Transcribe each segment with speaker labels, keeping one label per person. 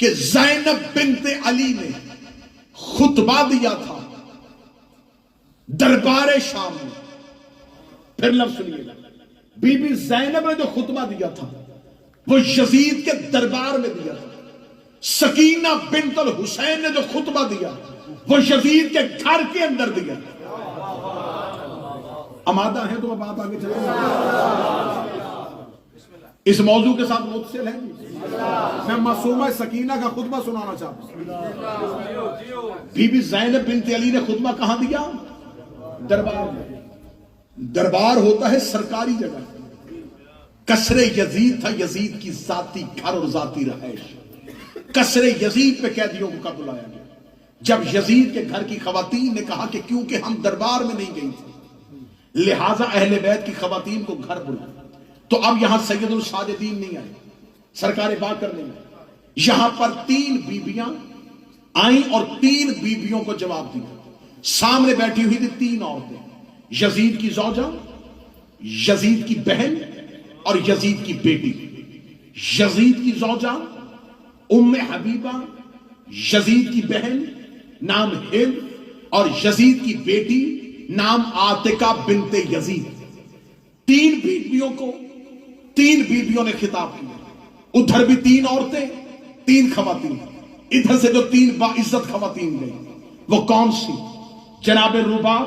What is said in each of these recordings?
Speaker 1: کہ زینب بنت علی نے خطبہ دیا تھا دربار شام میں. پھر لفظ سنیے گا، بی بی زینب نے جو خطبہ دیا تھا وہ یزید کے دربار میں دیا تھا. سکینہ بنت الحسین نے جو خطبہ دیا وہ یزید کے گھر کے اندر دیا. آمادہ ہیں تو اب آپ آگے چلیں گے. اس موضوع کے ساتھ متصل ہیں. میں معصومہ سکینہ کا خطبہ سنانا چاہتا ہوں. بی بی زینب بنت علی نے خطبہ کہاں دیا؟ دربار میں. دربار ہوتا ہے سرکاری جگہ. قصر یزید تھا، یزید کی ذاتی گھر اور ذاتی رہائش. قصر یزید پہ قیدیوں کو کب بلایا گیا؟ جب یزید کے گھر کی خواتین نے کہا کہ کیونکہ ہم دربار میں نہیں گئی تھی لہٰذا اہل بیت کی خواتین کو گھر بلایا. تو اب یہاں سید الساجدین نہیں آئے، سرکار باقر نہیں آئے. یہاں پر 3 بیبیاں آئیں اور 3 بیبیوں کو جواب دیا. سامنے بیٹھی ہوئی تھی 3 عورتیں، یزید کی زوجہ، یزید کی بہن اور یزید کی بیٹی. یزید کی زوجہ ام حبیبہ، یزید کی بہن نام ہند اور یزید کی بیٹی نام عاتکہ بنت یزید. 3 بیبیوں نے خطاب کیا. ادھر بھی 3 عورتیں، 3 خواتین. ادھر سے جو 3 باعزت خواتین گئی وہ کون سی؟ جناب رباب،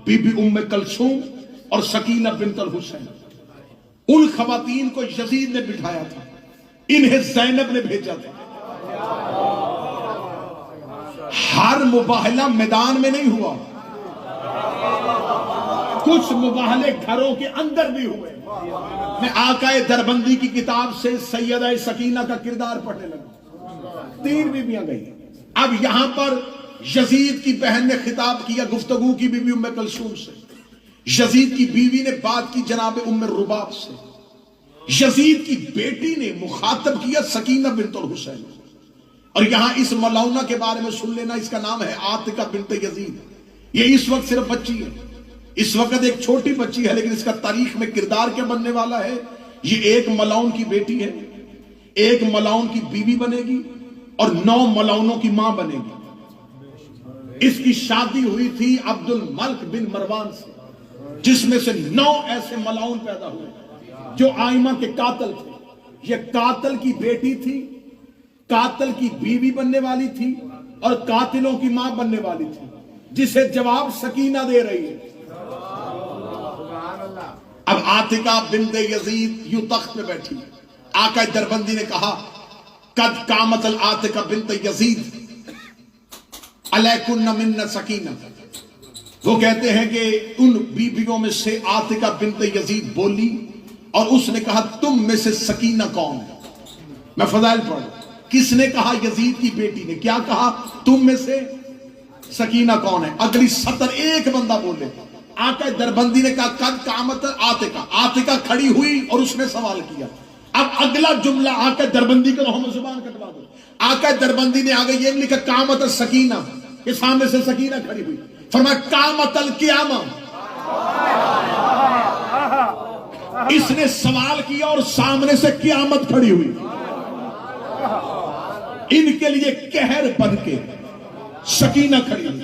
Speaker 1: بی بی ام کلثوم اور سکینہ بنت الحسین. ان خواتین کو یزید نے بٹھایا تھا، انہیں زینب نے بھیجا تھا. ہر مباہلہ میدان میں نہیں ہوا، کچھ مباہلے گھروں کے اندر بھی ہوئے. میں آقا دربندی کی کتاب سے سیدہ سکینہ کا کردار پڑھنے لگا. 3 بیویاں گئی. اب یہاں پر یزید کی بہن نے خطاب کیا، گفتگو کی بی بی ام کلثوم سے. یزید کی بیوی نے بات کی جناب ام رباب سے. یزید کی بیٹی نے مخاطب کیا سکینہ بنت الحسین. اور یہاں اس ملعونہ کے بارے میں سن لینا، اس کا نام ہے عاتکہ بنت یزید. یہ اس وقت صرف بچی ہے، اس وقت ایک چھوٹی بچی ہے، لیکن اس کا تاریخ میں کردار کیا بننے والا ہے. یہ ایک ملعون کی بیٹی ہے، ایک ملعون کی بیوی بنے گی اور 9 ملعونوں کی ماں بنے گی. اس کی شادی ہوئی تھی عبد الملک بن مروان سے، جس میں سے 9 ایسے ملعون پیدا ہوئے جو آئمہ کے قاتل تھے. یہ قاتل کی بیٹی تھی، قاتل کی بیوی بننے والی تھی اور قاتلوں کی ماں بننے والی تھی، جسے جواب سکینہ دے رہی ہے. اب عاتکہ بنت یزید یوں تخت پہ بیٹھی. آقا دربندی نے کہا قد قامت العاتکہ بنت یزید علیکن من سکینہ. وہ کہتے ہیں کہ ان بیویوں میں سے عاتکہ بنت یزید بولی اور اس نے کہا تم میں سے سکینہ کون ہے؟ میں فضائل پڑھ. کس نے کہا؟ یزید کی بیٹی نے. کیا کہا؟ تم میں سے سکینہ کون ہے؟ اگلی سطر ایک بندہ بولے. آقا دربندی نے کہا قد قامت عاتکہ. عاتکہ کھڑی ہوئی اور اس نے سوال کیا. اب اگلا جملہ آقا دربندی کے روح میں زبان کٹوا دو. آقا دربندی نے آگے یہ لکھا قامت السکینہ، کے سامنے سے سکینہ کھڑی ہوئی. فرمایا قامت القیامہ. اس نے سوال کیا اور سامنے سے قیامت کھڑی ہوئی. ان کے لیے قہر بن کے سکینہ کھڑی ہوئی.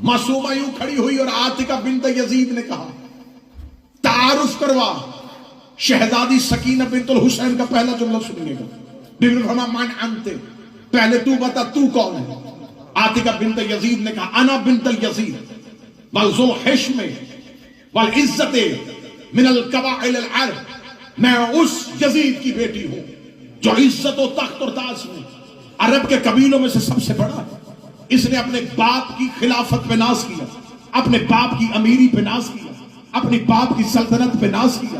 Speaker 1: معصومہ یوں کھڑی ہوئی اور عاتکہ بنت یزید نے کہا تعارف کروا شہزادی سکینہ بنت الحسین کا پہلا جملہ سنیے گا. بی بی فرمایا من انت، پہلے تو بتا تو کون ہے؟ عاتکہ بنت یزید نے کہا انا بنت الیزید والذو حشم والعزت من القبائل العرب. میں اس یزید کی بیٹی ہوں جو عزت و تخت اور تاج میں عرب کے قبیلوں میں سے سب سے بڑا ہے. اس نے اپنے باپ کی خلافت پہ ناز کیا، اپنے باپ کی امیری پہ ناز کیا، اپنی باپ کی سلطنت پہ ناز کیا.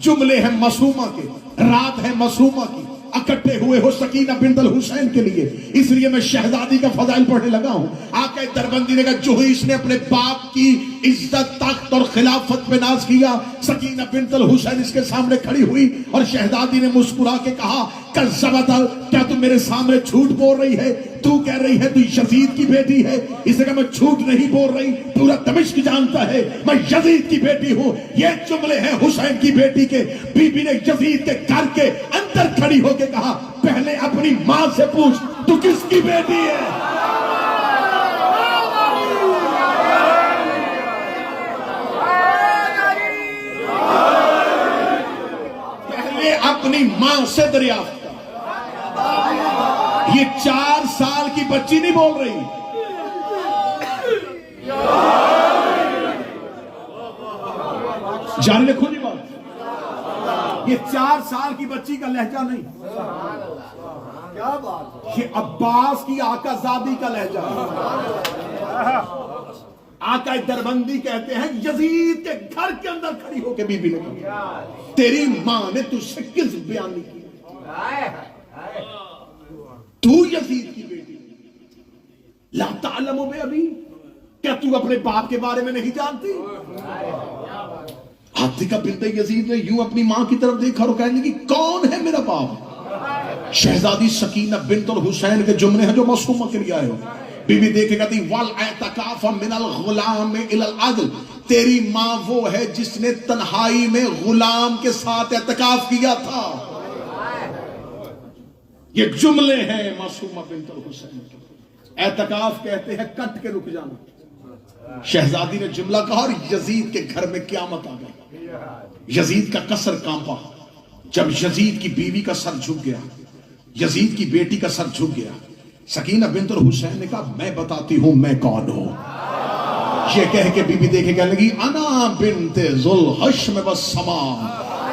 Speaker 1: جملے ہیں معصومہ کے، رات ہے معصومہ کی، اکٹھے ہوئے ہو سکینہ بنت الحسین کے لیے. اس لیے میں شہزادی کا فضائل پڑھنے لگا ہوں. آقا دربندی نے کہا جو ہی اس نے اپنے باپ کی عزت، تخت اور خلافت پہ ناز کیا، سکینہ بنت الحسین اس کے سامنے کھڑی ہوئی اور شہزادی نے مسکرا کے کہا کذبت، کیا تم میرے سامنے جھوٹ بول رہی ہے؟ تو کہہ رہی ہے تو یزید کی بیٹی ہے. اس نے کہا میں جھوٹ نہیں بول رہی، پورا دمشق جانتا ہے میں یزید کی بیٹی ہوں. یہ جملے ہیں حسین کی بیٹی کے. بی بی نے یزید کے گھر کے اندر اندر کھڑی ہو کے کہا پہلے اپنی ماں سے پوچھ تو کس کی بیٹی ہے؟ پہلے اپنی ماں سے دریافت کر۔ یہ 4 سال کی بچی نہیں بول رہی، جان لکھو جی بات، یہ 4 سال کی بچی کا لہجہ نہیں، یہ عباس کی آقا زادی کا لہجہ ہے۔ آقا دربندی کہتے ہیں یزید کے گھر کے اندر کھڑی ہو کے بی بی نے کہا تیری ماں نے تجھ سے کس بیانی کی؟ تو یزید کی بیٹی لا تعلم بے ابی، کیا تو اپنے باپ کے بارے میں نہیں جانتی؟ عاتکہ بنت یزید نے یوں اپنی ماں کی طرف دیکھا اور کہنے لگی کون ہے میرا باپ؟ شہزادی سکینہ بنت الحسین کے جملے ہیں جو معصومہ کے لیے آئے ہو۔ بی بی دیکھے کہتی وَالْاَعْتَقَافَ مِنَ الْغُلَامِ إِلَى الْعَدْلِ، تیری ماں وہ ہے جس نے تنہائی میں غلام کے ساتھ اعتکاف کیا تھا۔ یہ جملے ہیں معصومہ بنت الحسین کے۔ اعتکاف کہتے ہیں کٹ کے رک جانا۔ شہزادی نے جملہ کہا اور یزید کے گھر میں قیامت آ گئی۔ یزید کا قصر کانپا جب یزید کی بیوی کا سر جھک گیا، یزید کی بیٹی کا سر جھک گیا۔ سکینہ بنت الحسین نے کہا میں بتاتی ہوں میں کون ہوں۔ یہ کہہ کے بی بی دیکھے کہنے لگی انا بنت ذوالحشم والسماء،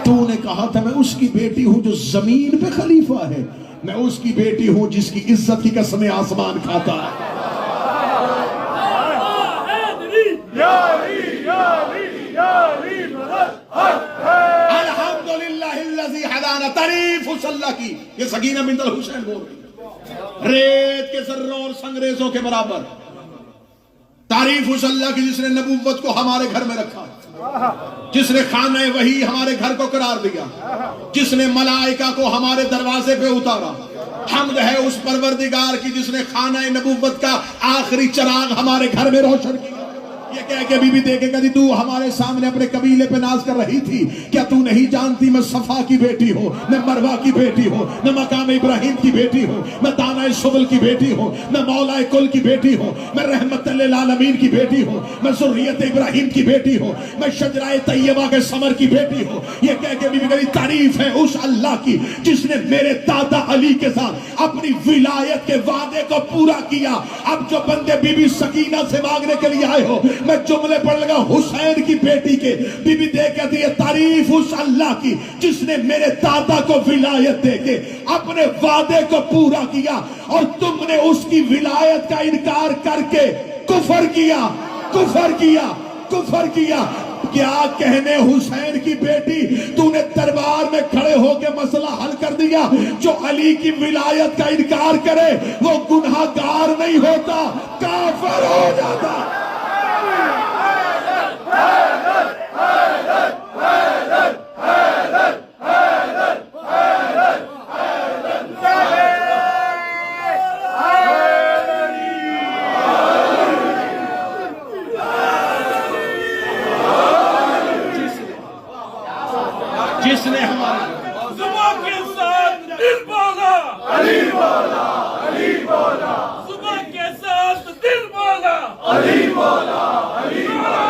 Speaker 1: تو نے کہا تھا میں اس کی بیٹی ہوں جو زمین پہ خلیفہ ہے، میں اس کی بیٹی ہوں جس کی عزت کی قسمیں آسمان کھاتا ہے۔ الحمدللہ الذی ہدانا، تعریف اس اللہ کی۔ یہ سکینہ بنت الحسین بول رہی ریت کے ذروں اور سنگریزوں کے برابر۔ تعریف اس اللہ کی جس نے نبوت کو ہمارے گھر میں رکھا، جس نے خانہ وحی ہمارے گھر کو قرار دیا، جس نے ملائکہ کو ہمارے دروازے پہ اتارا۔ حمد ہے اس پروردگار کی جس نے خانہ نبوت کا آخری چراغ ہمارے گھر میں روشن کیا۔ یہ کہہ کے بی بی دیکھے کہ تو ہمارے سامنے اپنے قبیلے پہ ناز کر رہی تھی، کیا تو نہیں جانتی میں صفا کی بیٹی ہوں، میں مروہ کی بیٹی ہوں، میں مقام ابراہیم کی بیٹی ہوں، میں دانہ سبل کی بیٹی ہوں، میں مولا کل کی بیٹی ہوں، میں رحمت للعالمین کی بیٹی ہوں، میں ذریت ابراہیم کی بیٹی ہوں، میں شجرہ طیبہ کے ثمر کی بیٹی ہوں۔ یہ کہہ کے بی بی کہی تعریف ہے اس اللہ کی جس نے میرے دادا علی کے ساتھ اپنی ولایت کے وعدے کو پورا کیا۔ اب جو بندے بی بی سکینہ سے مانگنے کے لیے آئے ہو، میں جملے پڑھ لگا حسین کی بیٹی کے۔ بی بی دیکھ کہتی ہے تعریف اس اللہ کی جس نے میرے دادا کو ولایت دے کے اپنے وعدے کو پورا کیا، اور تم نے اس کی ولایت کا انکار کر کے کفر کیا، کفر کیا، کفر کیا۔ کیا کہنے حسین کی بیٹی، تو نے دربار میں کھڑے ہو کے مسئلہ حل کر دیا۔ جو علی کی ولایت کا انکار کرے وہ گناہگار نہیں ہوتا، کافر ہو جاتا۔ جس نے ہمارے
Speaker 2: صبح کے ساتھ دل بولا،
Speaker 3: علی بولا، علی بولا،
Speaker 2: صبح کے ساتھ دل بولا،
Speaker 3: علی بولا، علی بولا،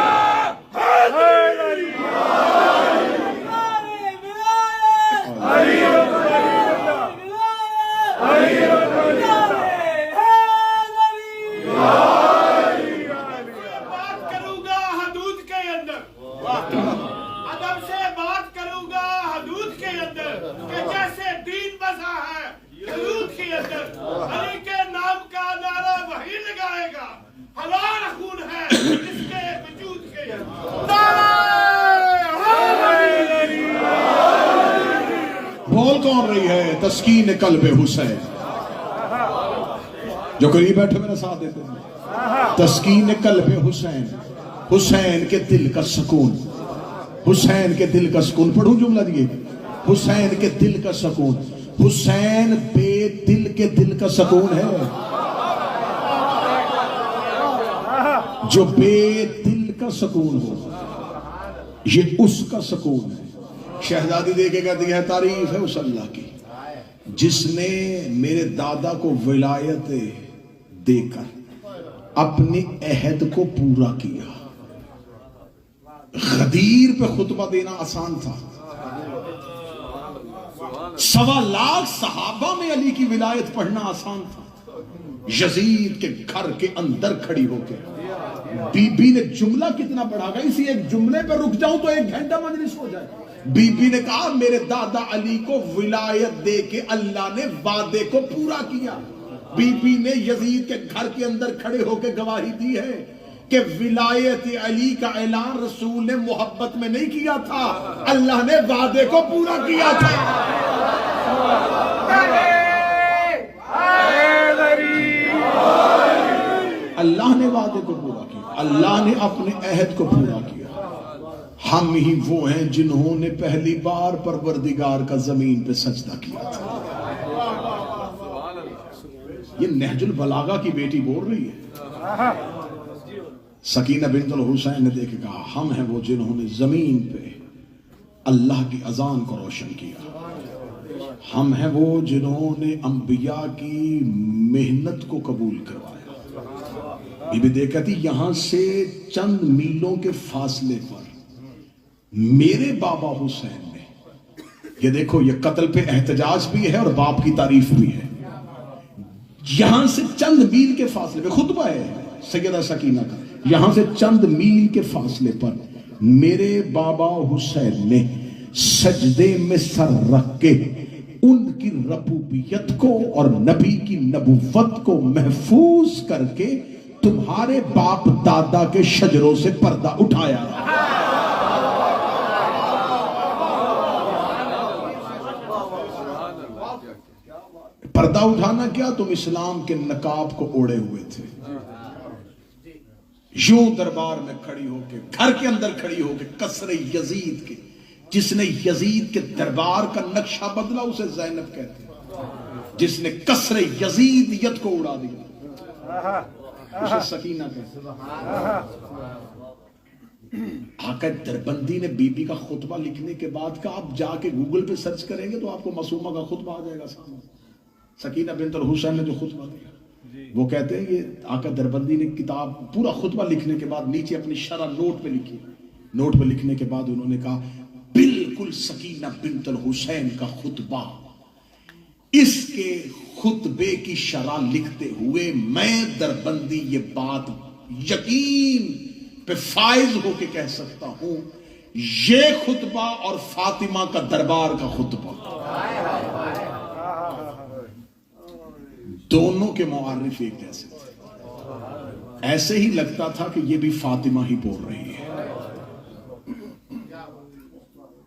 Speaker 2: بات کروں گا حدود کے اندر، ادب سے بات کروں گا حدود کے اندر، کہ جیسے دین بسا ہے حدود کے اندر، علی کے نام کا نعرہ وہی لگائے گا، حلال خون ہے اس کے وجود کے اندر۔
Speaker 1: بول کون رہی ہے؟ تسکین قلب حسین، جو قریب بیٹھے میرا ساتھ دیتے ہیں۔ تسکین قلب حسین، حسین کے دل کا سکون، حسین کے دل کا سکون۔ پڑھوں جملہ دیئے، حسین کے دل کا سکون۔ حسین بے دل کے دل کا سکون ہے، جو بے دل کا سکون ہو یہ اس کا سکون ہے۔ شہزادی دیکھے کہتی ہے تعریف ہے اس اللہ کی جس نے میرے دادا کو ولایت دے کر اپنے عہد کو پورا کیا. غدیر پہ خطبہ دینا آسان تھا. 1.25 لاکھ صحابہ میں علی کی ولایت پڑھنا آسان تھا. یزید کے گھر کے اندر کھڑی ہو کے بی بی نے جملہ کتنا پڑھا گا, اسی ایک جملے پہ رک جاؤں تو 1 گھنٹہ مجلس ہو جائے. بی بی نے کہا میرے دادا علی کو ولایت دے کے اللہ نے وعدے کو پورا کیا. بی بی نے یزید کے گھر کے اندر کھڑے ہو کے گواہی دی ہے کہ ولایت علی کا اعلان رسول نے محبت میں نہیں کیا تھا, اللہ نے وعدے کو پورا کیا تھا. اللہ نے وعدے کو پورا کیا, اللہ نے اپنے عہد کو پورا کیا. ہم ہی وہ ہیں جنہوں نے پہلی بار پروردگار کا زمین پہ سجدہ کیا تھا. یہ نہج البلاغہ کی بیٹی بول رہی ہے. سکینہ بنت الحسین نے دیکھ کے کہا ہم ہیں وہ جنہوں نے زمین پہ اللہ کی اذان کو روشن کیا. ہم ہیں وہ جنہوں نے انبیاء کی محنت کو قبول کروایا. بی بی دیکھا تھی یہاں سے چند میلوں کے فاصلے پر میرے بابا حسین نے, یہ دیکھو یہ قتل پہ احتجاج بھی ہے اور باپ کی تعریف بھی ہے. یہاں سے چند میل کے فاصلے پہ خطبہ ہے سیدہ سکینہ کا, یہاں سے چند میل کے فاصلے پر میرے بابا حسین نے سجدے میں سر رکھ کے ان کی ربوبیت کو اور نبی کی نبوت کو محفوظ کر کے تمہارے باپ دادا کے شجروں سے پردہ اٹھایا. پردہ اٹھانا کیا, تم اسلام کے نقاب کو اوڑے ہوئے تھے. یوں دربار میں کھڑی ہو کے, گھر کے اندر کھڑی ہو کے قصر یزید کے, جس نے یزید کے دربار کا نقشہ بدلا اسے زینب کہتے ہیں, جس نے قصر یزیدیت کو اڑا دیا اسے سکینہ کہتے ہیں. آقا دربندی نے بی بی کا خطبہ لکھنے کے بعد کہا آپ جا کے گوگل پہ سرچ کریں گے تو آپ کو معصومہ کا خطبہ آ جائے گا سامنے. سکینہ بنت الحسین نے جو خطبہ دیا وہ کہتے ہیں یہ آقا دربندی نے کتاب پورا خطبہ لکھنے کے بعد نیچے اپنی شرح نوٹ پہ لکھی. نوٹ پہ لکھنے کے بعد انہوں نے کہا بالکل سکینہ بنت الحسین کا خطبہ, اس کے خطبے کی شرح لکھتے ہوئے میں دربندی یہ بات یقین پہ فائز ہو کے کہہ سکتا ہوں یہ خطبہ اور فاطمہ کا دربار کا خطبہ دونوں کے معرف ایک جیسے تھے. ایسے ہی لگتا تھا کہ یہ بھی فاطمہ ہی بول رہی ہے,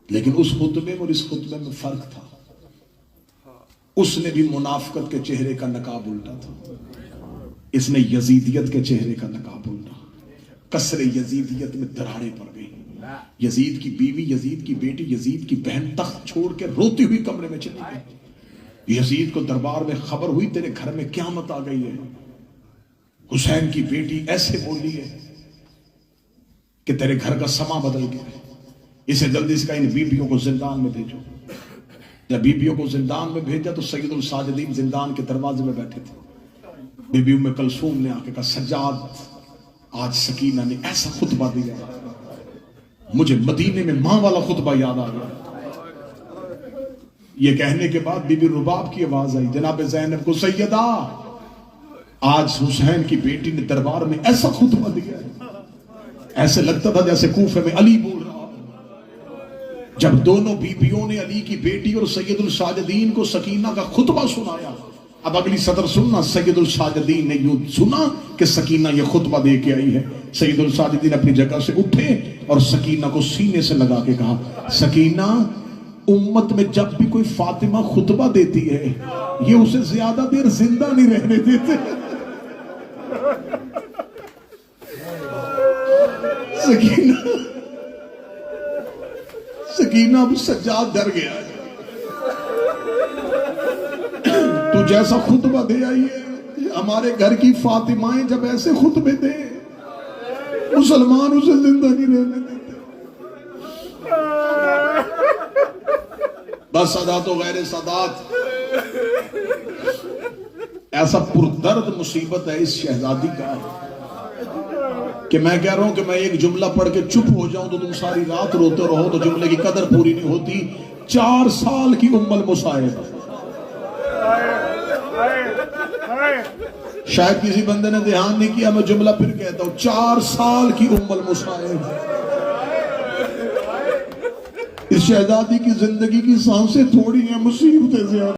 Speaker 1: لیکن اس خطبے اور اس خطبے میں فرق تھا. اس نے بھی منافقت کے چہرے کا نقاب الٹا تھا, اس نے یزیدیت کے چہرے کا نقاب الٹا. قصر یزیدیت میں دراڑیں پڑ گئی. یزید کی بیوی, یزید کی بیٹی, یزید کی بہن تخت چھوڑ کے روتی ہوئی کمرے میں چلی گئی. یزید کو دربار میں خبر ہوئی تیرے گھر میں قیامت آ گئی ہے. حسین کی بیٹی ایسے بولی ہے کہ تیرے گھر کا سما بدل گیا ہے, اسے جلدی سے کہا ان بیبیوں کو زندان میں بھیجو. جب بیبیوں کو زندان میں بھیجا تو سید الساجدین زندان کے دروازے میں بیٹھے تھے. بی بی ام کلثوم نے آ کے کہا سجاد آج سکینہ نے ایسا خطبہ دیا مجھے مدینے میں ماں والا خطبہ یاد آ گیا. یہ کہنے کے بعد بی بی رباب کی آواز آئی جناب زینب کو سیدہ آج حسین کی بیٹی نے دربار میں ایسا خطبہ دیا ہے, ایسے لگتا تھا جیسے کوفے میں علی بول رہا. جب دونوں بیویوں نے علی کی بیٹی اور سید الساجدین کو سکینہ کا خطبہ سنایا, اب اگلی صدر سننا. سید الساجدین نے یوں سنا کہ سکینہ یہ خطبہ دے کے آئی ہے. سید الساجدین اپنی جگہ سے اٹھے اور سکینہ کو سینے سے لگا کے کہا سکینہ امت میں جب بھی کوئی فاطمہ خطبہ دیتی ہے یہ اسے زیادہ دیر زندہ نہیں رہنے دیتے. سکینہ اب سجاد ڈر گیا ہے. تو جیسا خطبہ دے آئی ہے ہمارے گھر کی فاطمائیں جب ایسے خطبے دے مسلمان اسے زندہ نہیں رہنے دیتے. بس سادات و غیر سادات ایسا پردرد مصیبت ہے اس شہزادی کا کہ میں کہہ رہا ہوں کہ میں ایک جملہ پڑھ کے چپ ہو جاؤں تو تم ساری رات روتے رہو تو جملے کی قدر پوری نہیں ہوتی. 4 سال کی ام المصائب. شاید کسی بندے نے دھیان نہیں کیا, میں جملہ پھر کہتا ہوں. 4 سال کی ام المصائب. اس شہزادی کی زندگی کی سانسیں تھوڑی ہیں, مصیبتیں زیادہ.